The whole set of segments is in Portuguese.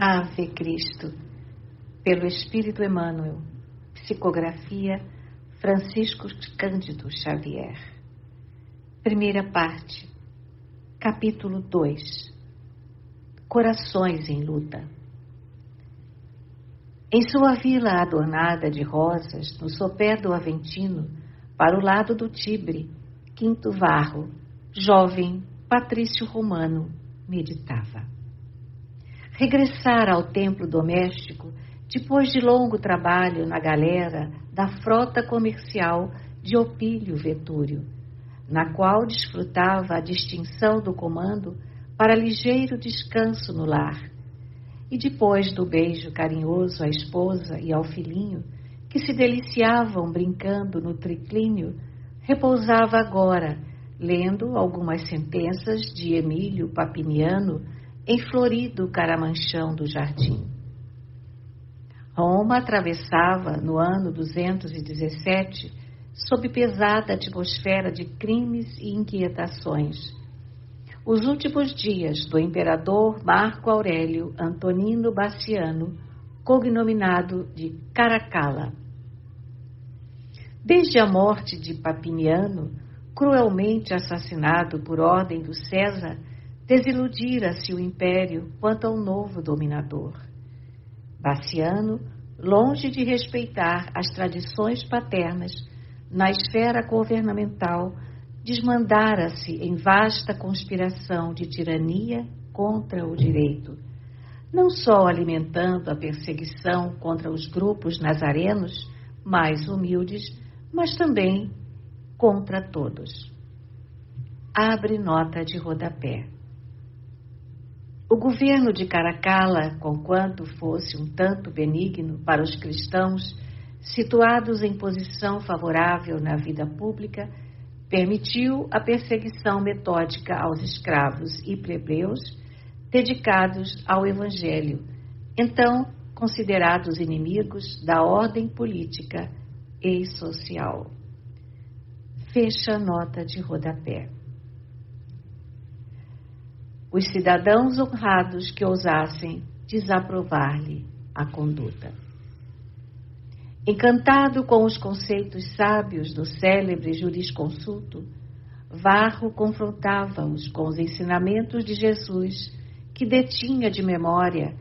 Ave Cristo, pelo Espírito Emmanuel, psicografia Francisco Cândido Xavier. Primeira parte, capítulo 2. Corações em luta. Em sua vila adornada de rosas, no sopé do Aventino, para o lado do Tibre, Quinto Varro, jovem patrício romano, meditava. Regressara ao templo doméstico depois de longo trabalho na galera da frota comercial de Opílio Vetúrio, na qual desfrutava a distinção do comando para ligeiro descanso no lar, e depois do beijo carinhoso à esposa e ao filhinho, que se deliciavam brincando no triclínio, repousava agora, lendo algumas sentenças de Emílio Papiniano em florido caramanchão do jardim. Roma atravessava, no ano 217, sob pesada atmosfera de crimes e inquietações, os últimos dias do imperador Marco Aurélio Antonino Bassiano, cognominado de Caracalla. Desde a morte de Papiniano, cruelmente assassinado por ordem do César, desiludira-se o império quanto ao novo dominador. Bassiano, longe de respeitar as tradições paternas, na esfera governamental, desmandara-se em vasta conspiração de tirania contra o direito, não só alimentando a perseguição contra os grupos nazarenos mais humildes, mas também contra todos. Abre nota de rodapé. O governo de Caracalla, conquanto fosse um tanto benigno para os cristãos situados em posição favorável na vida pública, permitiu a perseguição metódica aos escravos e plebeus dedicados ao Evangelho, então considerados inimigos da ordem política e social. Fecha a nota de rodapé. Os cidadãos honrados que ousassem desaprovar-lhe a conduta. Encantado com os conceitos sábios do célebre jurisconsulto, Varro confrontava-os com os ensinamentos de Jesus, que detinha de memória,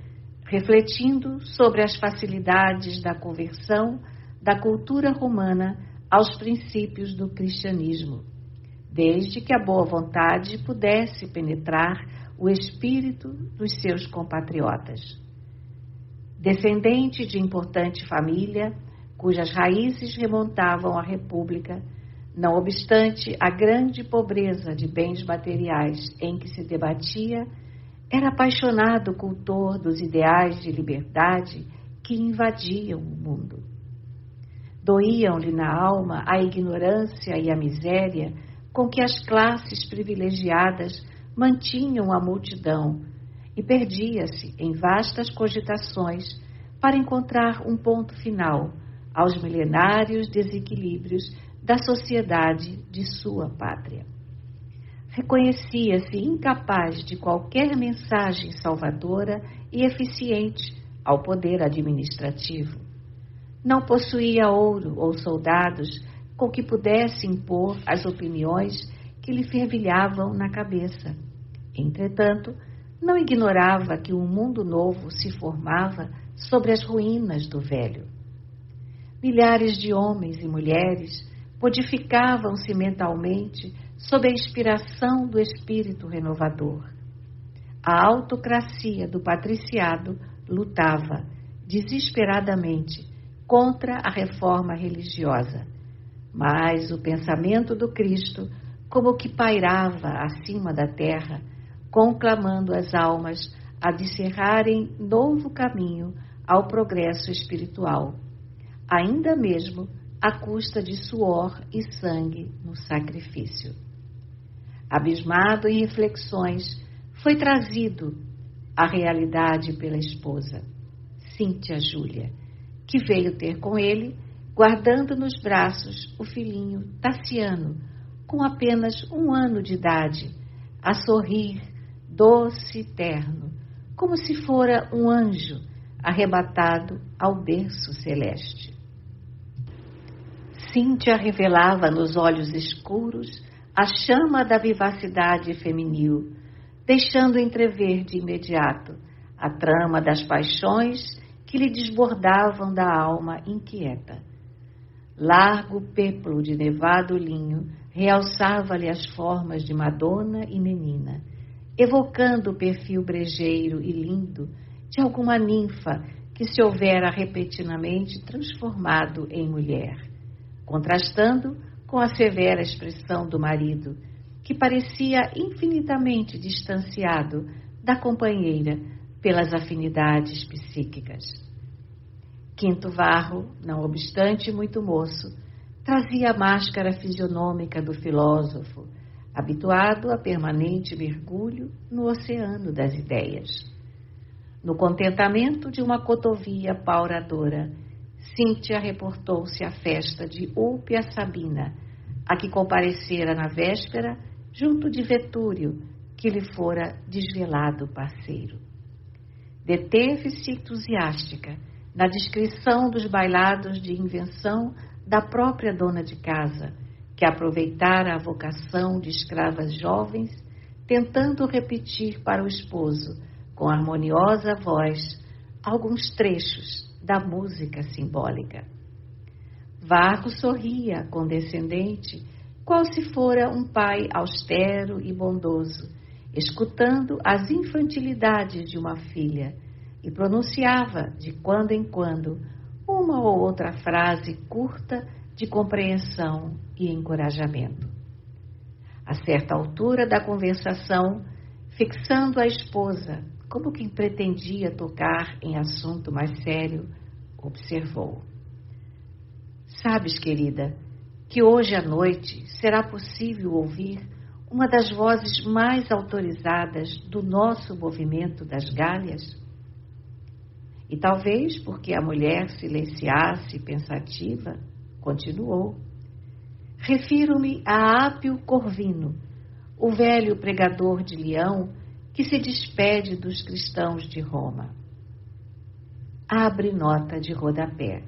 refletindo sobre as facilidades da conversão da cultura romana aos princípios do cristianismo, desde que a boa vontade pudesse penetrar o espírito dos seus compatriotas. Descendente de importante família, cujas raízes remontavam à República, não obstante a grande pobreza de bens materiais em que se debatia, era apaixonado cultor dos ideais de liberdade que invadiam o mundo. Doíam-lhe na alma a ignorância e a miséria com que as classes privilegiadas mantinham a multidão e perdia-se em vastas cogitações para encontrar um ponto final aos milenários desequilíbrios da sociedade de sua pátria. Reconhecia-se incapaz de qualquer mensagem salvadora e eficiente ao poder administrativo. Não possuía ouro ou soldados com que pudesse impor as opiniões que lhe fervilhavam na cabeça. Entretanto, não ignorava que um mundo novo se formava sobre as ruínas do velho. Milhares de homens e mulheres modificavam-se mentalmente sob a inspiração do espírito renovador. A autocracia do patriciado lutava desesperadamente contra a reforma religiosa, mas o pensamento do Cristo, como que pairava acima da terra, conclamando as almas a descerrarem novo caminho ao progresso espiritual, ainda mesmo à custa de suor e sangue no sacrifício. Abismado em reflexões, foi trazido à realidade pela esposa, Cíntia Júlia, que veio ter com ele, guardando nos braços o filhinho Tassiano, com apenas 1 ano de idade, a sorrir doce e terno, como se fora um anjo arrebatado ao berço celeste. Cíntia revelava nos olhos escuros a chama da vivacidade feminil, deixando entrever de imediato a trama das paixões que lhe desbordavam da alma inquieta. Largo péplo de nevado linho realçava-lhe as formas de Madonna e menina, evocando o perfil brejeiro e lindo de alguma ninfa que se houvera repentinamente transformado em mulher, contrastando com a severa expressão do marido, que parecia infinitamente distanciado da companheira pelas afinidades psíquicas. Quinto Varro, não obstante muito moço, trazia a máscara fisionômica do filósofo, habituado a permanente mergulho no oceano das ideias. No contentamento de uma cotovia pauradora, Cíntia reportou-se à festa de Úlpia Sabina, a que comparecera na véspera junto de Vetúrio, que lhe fora desvelado parceiro. Deteve-se entusiástica na descrição dos bailados de invenção da própria dona de casa, que aproveitara a vocação de escravas jovens, tentando repetir para o esposo, com harmoniosa voz, alguns trechos da música simbólica. Varro sorria, condescendente, qual se fora um pai austero e bondoso, escutando as infantilidades de uma filha, e pronunciava, de quando em quando, uma ou outra frase curta de compreensão e encorajamento. A certa altura da conversação, fixando a esposa, como quem pretendia tocar em assunto mais sério, observou: "Sabes, querida, que hoje à noite será possível ouvir uma das vozes mais autorizadas do nosso movimento das Gálias?" E talvez porque a mulher silenciasse pensativa, continuou: "Refiro-me a Ápio Corvino, o velho pregador de Leão que se despede dos cristãos de Roma." Abre nota de rodapé.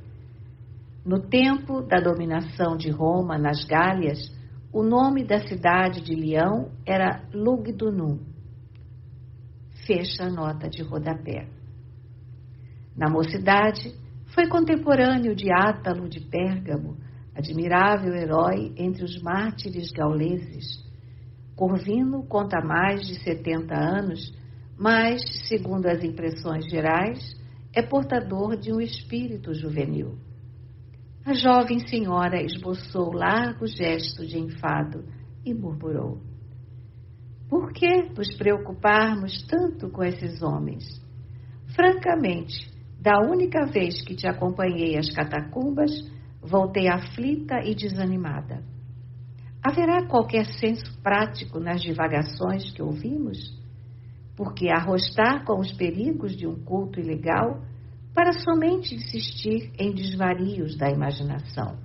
No tempo da dominação de Roma nas Gálias, o nome da cidade de Leão era Lugdunum. Fecha a nota de rodapé. Na mocidade, foi contemporâneo de Átalo de Pérgamo, admirável herói entre os mártires gauleses. Corvino conta mais de 70 anos, mas, segundo as impressões gerais, é portador de um espírito juvenil. A jovem senhora esboçou largo gesto de enfado e murmurou: "Por que nos preocuparmos tanto com esses homens? Francamente, da única vez que te acompanhei às catacumbas, voltei aflita e desanimada. Haverá qualquer senso prático nas divagações que ouvimos? Porque arrostar com os perigos de um culto ilegal para somente insistir em desvarios da imaginação?"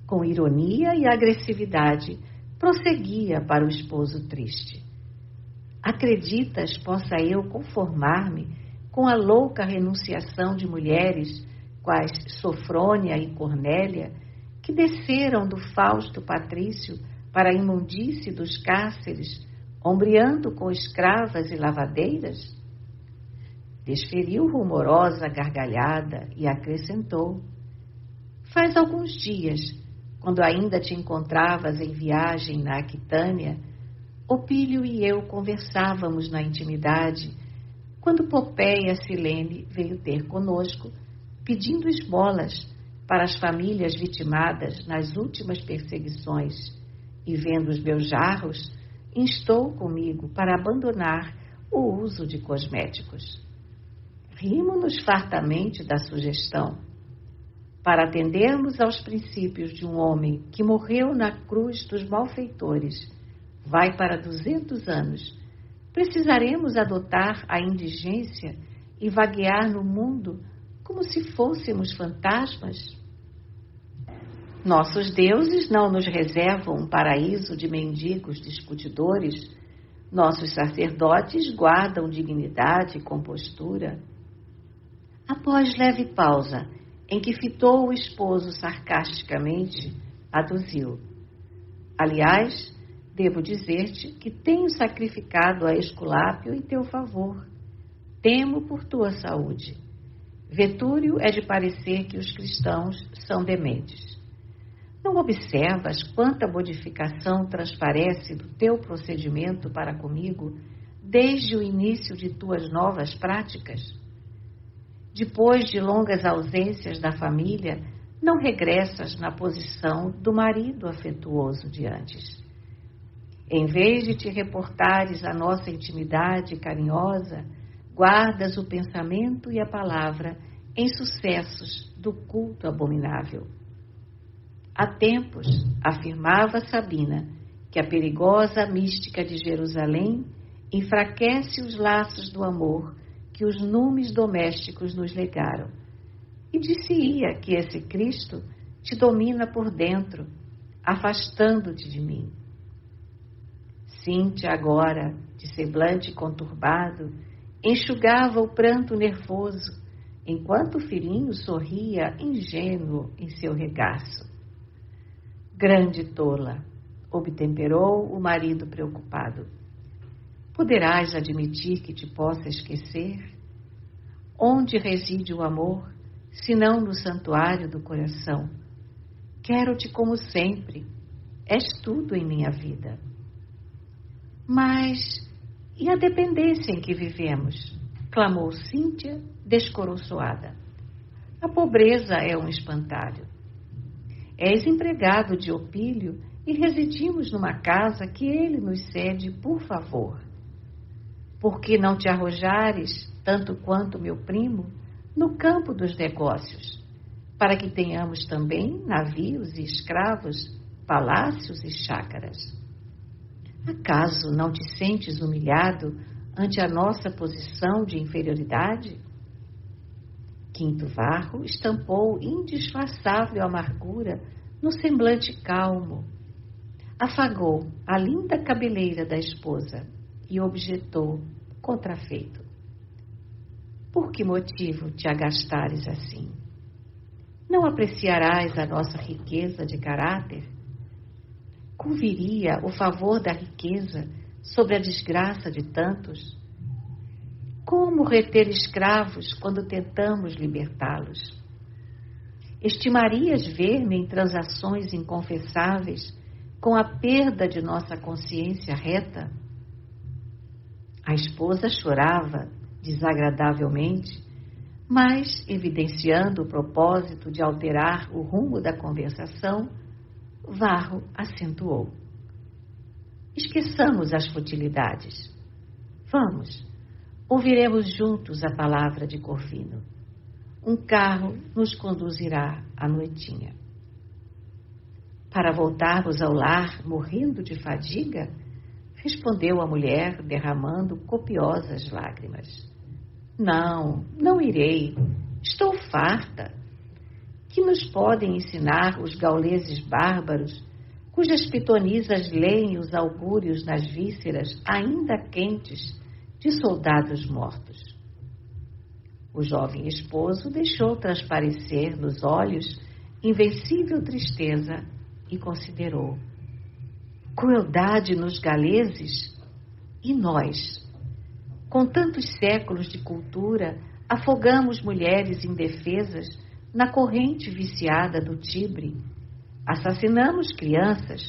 Com ironia e agressividade, prosseguia para o esposo triste: "Acreditas possa eu conformar-me com a louca renunciação de mulheres, quais Sofrônia e Cornélia, que desceram do Fausto Patrício para a imundície dos cárceres, ombreando com escravas e lavadeiras?" Desferiu rumorosa gargalhada e acrescentou: "Faz alguns dias, quando ainda te encontravas em viagem na Aquitânia, Opílio e eu conversávamos na intimidade, quando Popéia Silene veio ter conosco, pedindo esmolas para as famílias vitimadas nas últimas perseguições, e vendo os meus jarros, instou comigo para abandonar o uso de cosméticos. Rimo-nos fartamente da sugestão. Para atendermos aos princípios de um homem que morreu na cruz dos malfeitores, vai para 200 anos, precisaremos adotar a indigência e vaguear no mundo como se fôssemos fantasmas? Nossos deuses não nos reservam um paraíso de mendigos discutidores, Nossos sacerdotes guardam dignidade e compostura. Após leve pausa, em que fitou o esposo sarcasticamente, aduziu: aliás, devo dizer-te que tenho sacrificado a Esculápio em teu favor. Temo por tua saúde. Vetúrio é de parecer que os cristãos são dementes. Não observas quanta modificação transparece do teu procedimento para comigo desde o início de tuas novas práticas? Depois de longas ausências da família, não regressas na posição do marido afetuoso de antes. Em vez de te reportares à nossa intimidade carinhosa, guardas o pensamento e a palavra em sucessos do culto abominável. Há tempos, afirmava Sabina, que a perigosa mística de Jerusalém enfraquece os laços do amor que os numes domésticos nos legaram. E disse-ia que esse Cristo te domina por dentro, afastando-te de mim. Cíntia, agora, de semblante conturbado, enxugava o pranto nervoso, enquanto o filhinho sorria ingênuo em seu regaço. Grande tola, obtemperou o marido preocupado. Poderás admitir que te possa esquecer? Onde reside o amor, senão no santuário do coração? Quero-te como sempre, és tudo em minha vida. Mas e a dependência em que vivemos? Clamou Cíntia, descoroçoada. A pobreza é um espantalho. És empregado de Opílio e residimos numa casa que ele nos cede por favor. Por que não te arrojares, tanto quanto meu primo, no campo dos negócios, para que tenhamos também navios e escravos, palácios e chácaras? Acaso não te sentes humilhado ante a nossa posição de inferioridade? Quinto Varro estampou indisfarçável amargura no semblante calmo. Afagou a linda cabeleira da esposa e objetou, contrafeito: por que motivo te agastares assim? Não apreciarás a nossa riqueza de caráter? Conviria o favor da riqueza sobre a desgraça de tantos? Como reter escravos quando tentamos libertá-los? Estimarias ver-me em transações inconfessáveis com a perda de nossa consciência reta? A esposa chorava desagradavelmente, mas, evidenciando o propósito de alterar o rumo da conversação, Varro acentuou: esqueçamos as futilidades. Vamos, ouviremos juntos a palavra de Corvino. Um carro nos conduzirá à noitinha. Para voltarmos ao lar morrendo de fadiga? Respondeu a mulher, derramando copiosas lágrimas. Não, não irei. Estou farta. Que nos podem ensinar os gauleses bárbaros, cujas pitonisas leem os augúrios nas vísceras ainda quentes de soldados mortos? O jovem esposo deixou transparecer nos olhos invencível tristeza e considerou: crueldade nos galeses? E nós, com tantos séculos de cultura, afogamos mulheres indefesas na corrente viciada do Tibre, assassinamos crianças,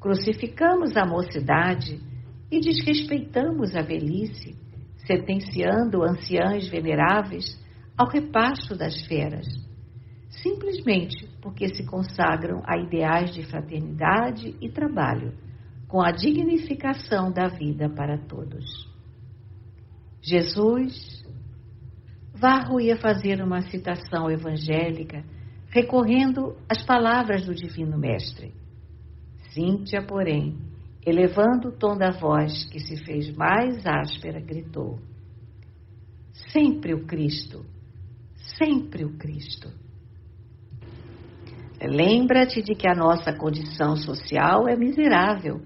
crucificamos a mocidade e desrespeitamos a velhice, sentenciando anciãs veneráveis ao repasto das feras, simplesmente porque se consagram a ideais de fraternidade e trabalho, com a dignificação da vida para todos. Jesus, Varro ia fazer uma citação evangélica, recorrendo às palavras do Divino Mestre. Cíntia, porém, elevando o tom da voz que se fez mais áspera, gritou: sempre o Cristo, sempre o Cristo. Lembra-te de que a nossa condição social é miserável.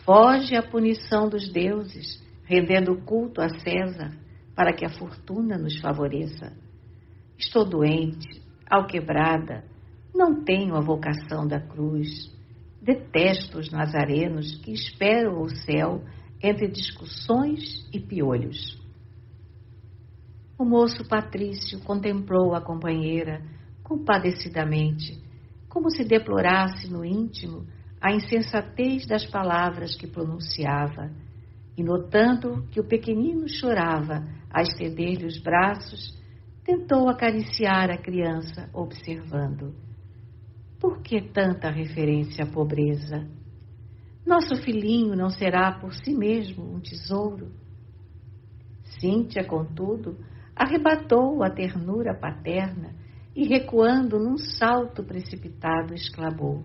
Foge à punição dos deuses, rendendo culto a César, para que a fortuna nos favoreça. Estou doente, alquebrada, não tenho a vocação da cruz. Detesto os nazarenos que esperam o céu entre discussões e piolhos. O moço patrício contemplou a companheira compadecidamente, como se deplorasse no íntimo a insensatez das palavras que pronunciava, e notando que o pequenino chorava a estender-lhe os braços, tentou acariciar a criança, observando: por que tanta referência à pobreza? Nosso filhinho não será por si mesmo um tesouro? Cíntia, contudo, arrebatou a ternura paterna e, recuando num salto precipitado, exclamou: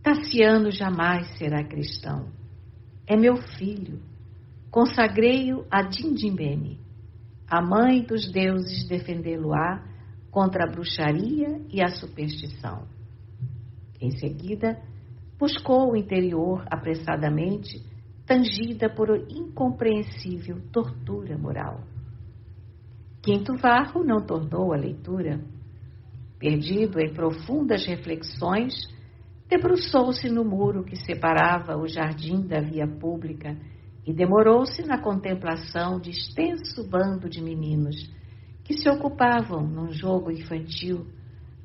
Tassiano jamais será cristão. É meu filho. Consagrei-o a Dindimbene. A mãe dos deuses defendê-lo-á contra a bruxaria e a superstição. Em seguida, buscou o interior apressadamente, tangida por incompreensível tortura moral. Quinto Varro não tornou a leitura. Perdido em profundas reflexões, debruçou-se no muro que separava o jardim da via pública e demorou-se na contemplação de extenso bando de meninos que se ocupavam num jogo infantil,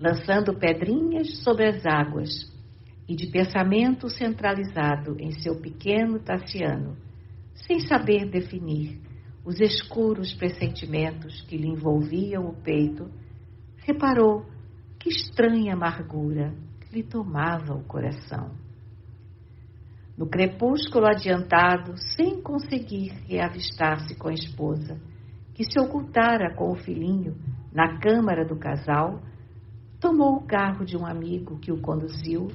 lançando pedrinhas sobre as águas, e de pensamento centralizado em seu pequeno Tassiano, sem saber definir os escuros pressentimentos que lhe envolviam o peito, reparou que estranha amargura lhe tomava o coração. No crepúsculo adiantado, sem conseguir reavistar-se com a esposa, que se ocultara com o filhinho na câmara do casal, tomou o carro de um amigo que o conduziu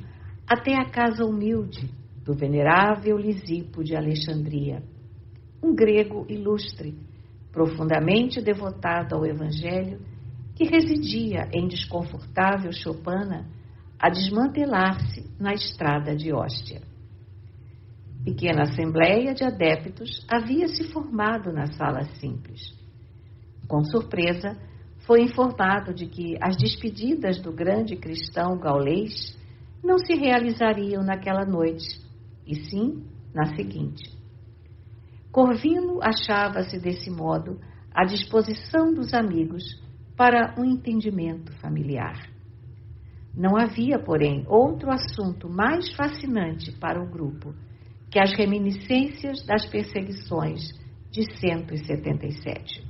até a casa humilde do venerável Lisipo de Alexandria, um grego ilustre, profundamente devotado ao Evangelho, que residia em desconfortável choupana a desmantelar-se na estrada de Hóstia. Pequena assembleia de adeptos havia se formado na sala simples. Com surpresa, foi informado de que as despedidas do grande cristão gaulês não se realizariam naquela noite, e sim na seguinte. Corvino achava-se desse modo à disposição dos amigos para um entendimento familiar. Não havia, porém, outro assunto mais fascinante para o grupo que as reminiscências das perseguições de 177.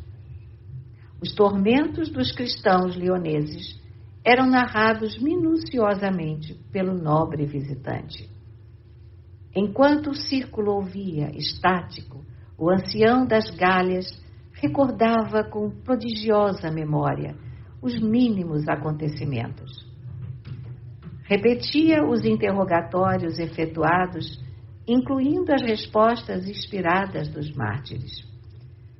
Os tormentos dos cristãos leoneses eram narrados minuciosamente pelo nobre visitante. Enquanto o círculo ouvia, estático, o ancião das Gálias recordava com prodigiosa memória os mínimos acontecimentos. Repetia os interrogatórios efetuados, incluindo as respostas inspiradas dos mártires.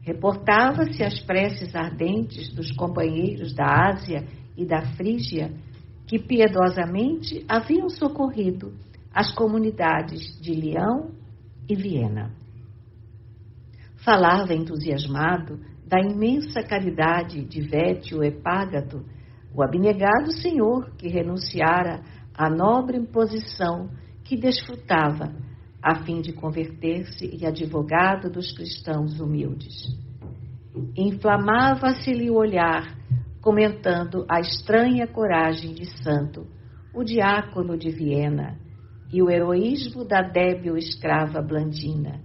Reportava-se as preces ardentes dos companheiros da Ásia e da Frígia que piedosamente haviam socorrido as comunidades de Leão e Viena. Falava entusiasmado da imensa caridade de Vétio Epágato, o abnegado senhor que renunciara à nobre posição que desfrutava a fim de converter-se em advogado dos cristãos humildes. Inflamava-se-lhe o olhar, comentando a estranha coragem de santo, o diácono de Viena, e o heroísmo da débil escrava Blandina,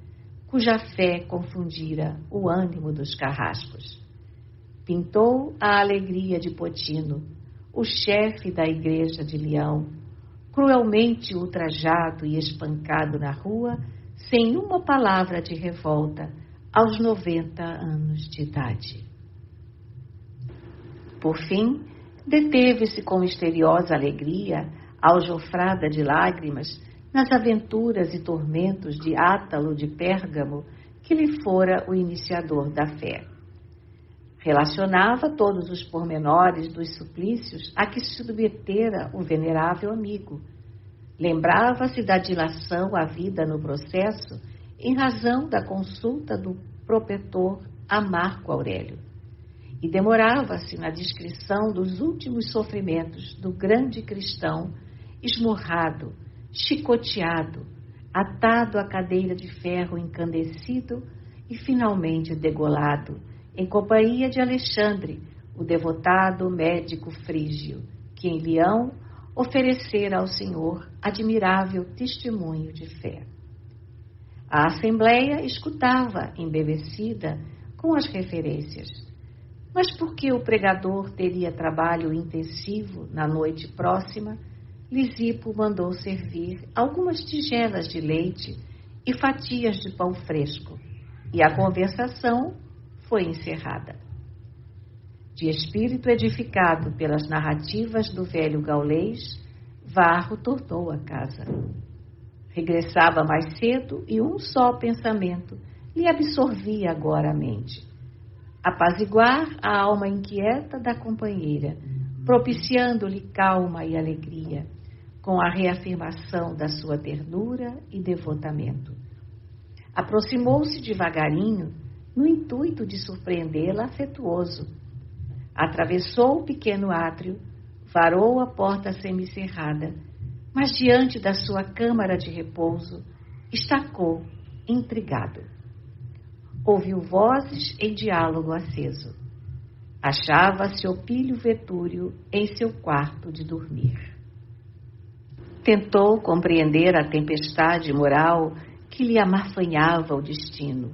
cuja fé confundira o ânimo dos carrascos. Pintou a alegria de Potino, o chefe da igreja de Leão, cruelmente ultrajado e espancado na rua, sem uma palavra de revolta, aos 90 anos de idade. Por fim, deteve-se com misteriosa alegria, aljofrada de lágrimas, nas aventuras e tormentos de Átalo de Pérgamo, que lhe fora o iniciador da fé. Relacionava todos os pormenores dos suplícios a que se submetera o venerável amigo, Lembrava-se da dilação havida no processo em razão da consulta do propetor a Marco Aurélio, e demorava-se na descrição dos últimos sofrimentos do grande cristão esmurrado, chicoteado, atado à cadeira de ferro encandecido e finalmente degolado, em companhia de Alexandre, o devotado médico frígio, que em Leão oferecera ao Senhor admirável testemunho de fé. A assembleia escutava, embevecida, com as referências. Mas porque o pregador teria trabalho intensivo na noite próxima, Lisipo mandou servir algumas tigelas de leite e fatias de pão fresco, e a conversação foi encerrada. De espírito edificado pelas narrativas do velho gaulês, Varro tornou a casa. Regressava mais cedo e um só pensamento lhe absorvia agora a mente: apaziguar a alma inquieta da companheira, propiciando-lhe calma e alegria, com a reafirmação da sua ternura e devotamento. Aproximou-se devagarinho, no intuito de surpreendê-la afetuoso. Atravessou o pequeno átrio, varou a porta semicerrada, mas diante da sua câmara de repouso, estacou, intrigado. Ouviu vozes em diálogo aceso. Achava-se Opílio Vetúrio em seu quarto de dormir. Tentou compreender a tempestade moral que lhe amarfanhava o destino.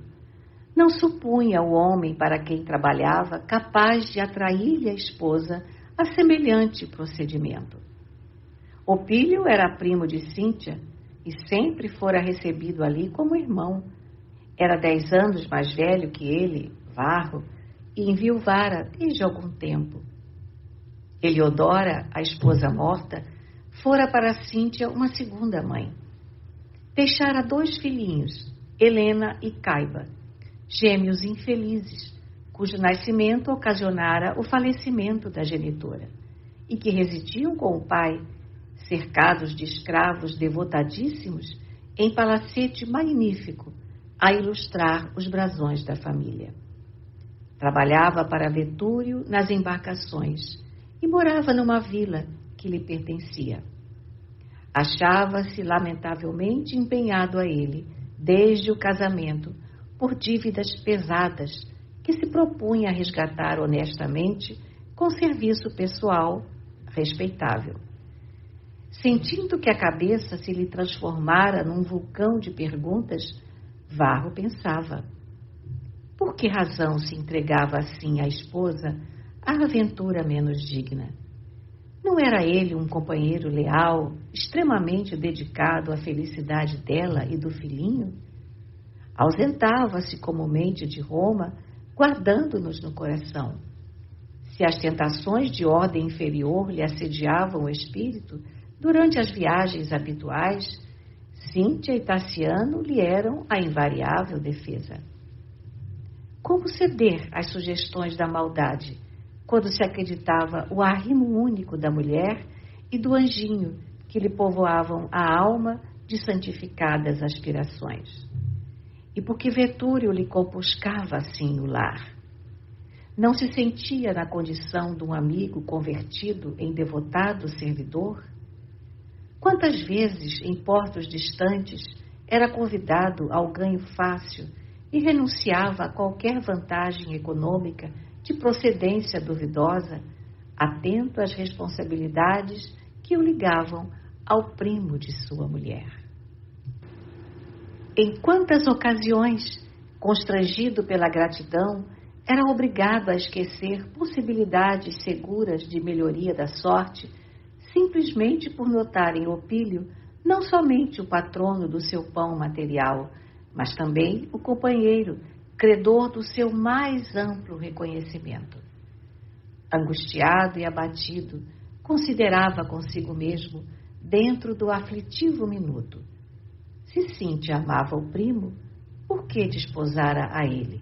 Não supunha o homem para quem trabalhava capaz de atrair-lhe a esposa a semelhante procedimento. Opílio era primo de Cíntia e sempre fora recebido ali como irmão. Era 10 anos mais velho que ele, Varro, e enviuvara desde algum tempo. Eliodora, a esposa morta, fora para Cíntia uma segunda mãe. Deixara 2 filhinhos, Helena e Caiba, gêmeos infelizes, cujo nascimento ocasionara o falecimento da genitora, e que residiam com o pai, cercados de escravos devotadíssimos, em palacete magnífico, a ilustrar os brasões da família. Trabalhava para Vetúrio nas embarcações e morava numa vila que lhe pertencia. Achava-se lamentavelmente empenhado a ele, desde o casamento, por dívidas pesadas que se propunha a resgatar honestamente com serviço pessoal respeitável. Sentindo que a cabeça se lhe transformara num vulcão de perguntas, Varro pensava: por que razão se entregava assim à esposa à aventura menos digna? Não era ele um companheiro leal, extremamente dedicado à felicidade dela e do filhinho? Ausentava-se comumente de Roma, guardando-nos no coração. Se as tentações de ordem inferior lhe assediavam o espírito durante as viagens habituais, Cíntia e Tassiano lhe eram a invariável defesa. Como ceder às sugestões da maldade, quando se acreditava o arrimo único da mulher e do anjinho que lhe povoavam a alma de santificadas aspirações? E porque Vetúrio lhe compuscava assim o lar? Não se sentia na condição de um amigo convertido em devotado servidor? Quantas vezes, em portos distantes, era convidado ao ganho fácil e renunciava a qualquer vantagem econômica de procedência duvidosa, atento às responsabilidades que o ligavam ao primo de sua mulher. Em quantas ocasiões, constrangido pela gratidão, era obrigado a esquecer possibilidades seguras de melhoria da sorte, simplesmente por notar em Opílio não somente o patrono do seu pão material, mas também o companheiro, credor do seu mais amplo reconhecimento. Angustiado e abatido, considerava consigo mesmo, dentro do aflitivo minuto: se Cíntia amava o primo, por que desposara a ele?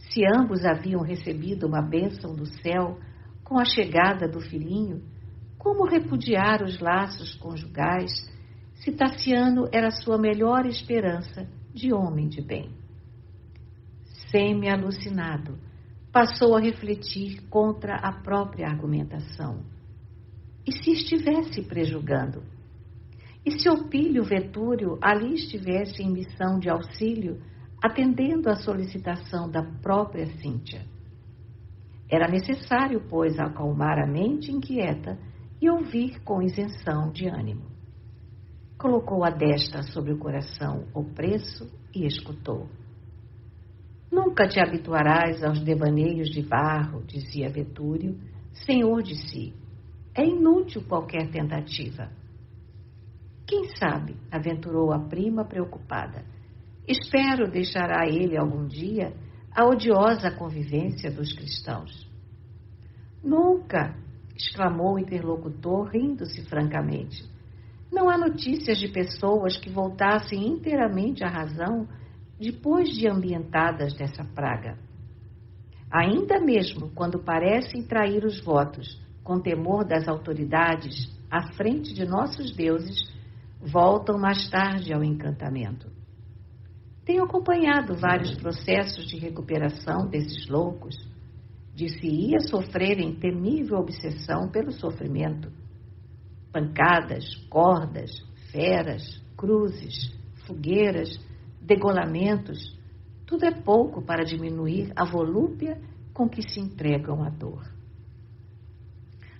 Se ambos haviam recebido uma bênção do céu com a chegada do filhinho, como repudiar os laços conjugais, se Tassiano era sua melhor esperança de homem de bem. Semi-alucinado, passou a refletir contra a própria argumentação. E se estivesse prejulgando? E se Opílio Vetúrio ali estivesse em missão de auxílio, atendendo à solicitação da própria Cíntia? Era necessário, pois, acalmar a mente inquieta e ouvir com isenção de ânimo. Colocou a destra sobre o coração opresso e escutou. Nunca te habituarás aos devaneios de Varro, dizia Vetúrio, senhor de si. É inútil qualquer tentativa. Quem sabe, aventurou a prima preocupada. Espero deixará ele algum dia a odiosa convivência dos cristãos. Nunca, exclamou o interlocutor, rindo-se francamente. Não há notícias de pessoas que voltassem inteiramente à razão depois de ambientadas dessa praga. Ainda mesmo quando parecem trair os votos com temor das autoridades à frente de nossos deuses, voltam mais tarde ao encantamento. Tenho acompanhado vários processos de recuperação desses loucos. Dir-se-ia sofrerem temível obsessão pelo sofrimento. Pancadas, cordas, feras, cruzes, fogueiras, degolamentos, tudo é pouco para diminuir a volúpia com que se entregam à dor.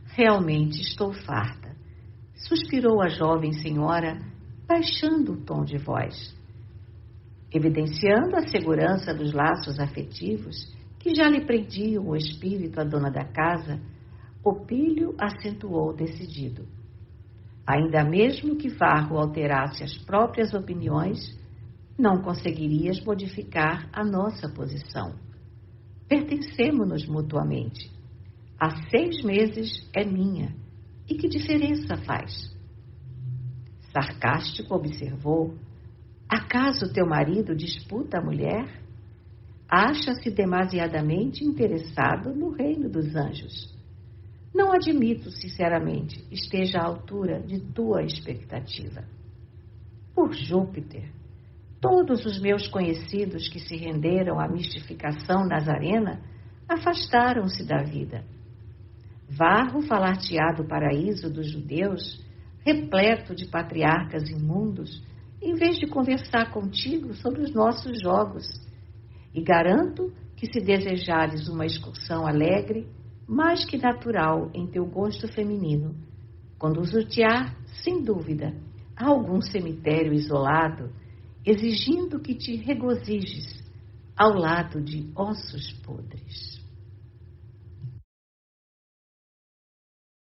Realmente estou farta, suspirou a jovem senhora, baixando o tom de voz. Evidenciando a segurança dos laços afetivos que já lhe prendiam o espírito à dona da casa, Opílio acentuou decidido. Ainda mesmo que Varro alterasse as próprias opiniões, não conseguirias modificar a nossa posição. Pertencemo-nos mutuamente. Há 6 meses é minha. E que diferença faz? Sarcástico observou. Acaso teu marido disputa a mulher? Acha-se demasiadamente interessado no reino dos anjos. Não admito, sinceramente, esteja à altura de tua expectativa. Por Júpiter, todos os meus conhecidos que se renderam à mistificação nazarena afastaram-se da vida. Varro falar-te-á do paraíso dos judeus, repleto de patriarcas imundos, em vez de conversar contigo sobre os nossos jogos. E garanto que, se desejares uma excursão alegre, mais que natural em teu gosto feminino, conduzo-te-á, sem dúvida, a algum cemitério isolado, exigindo que te regozijes ao lado de ossos podres.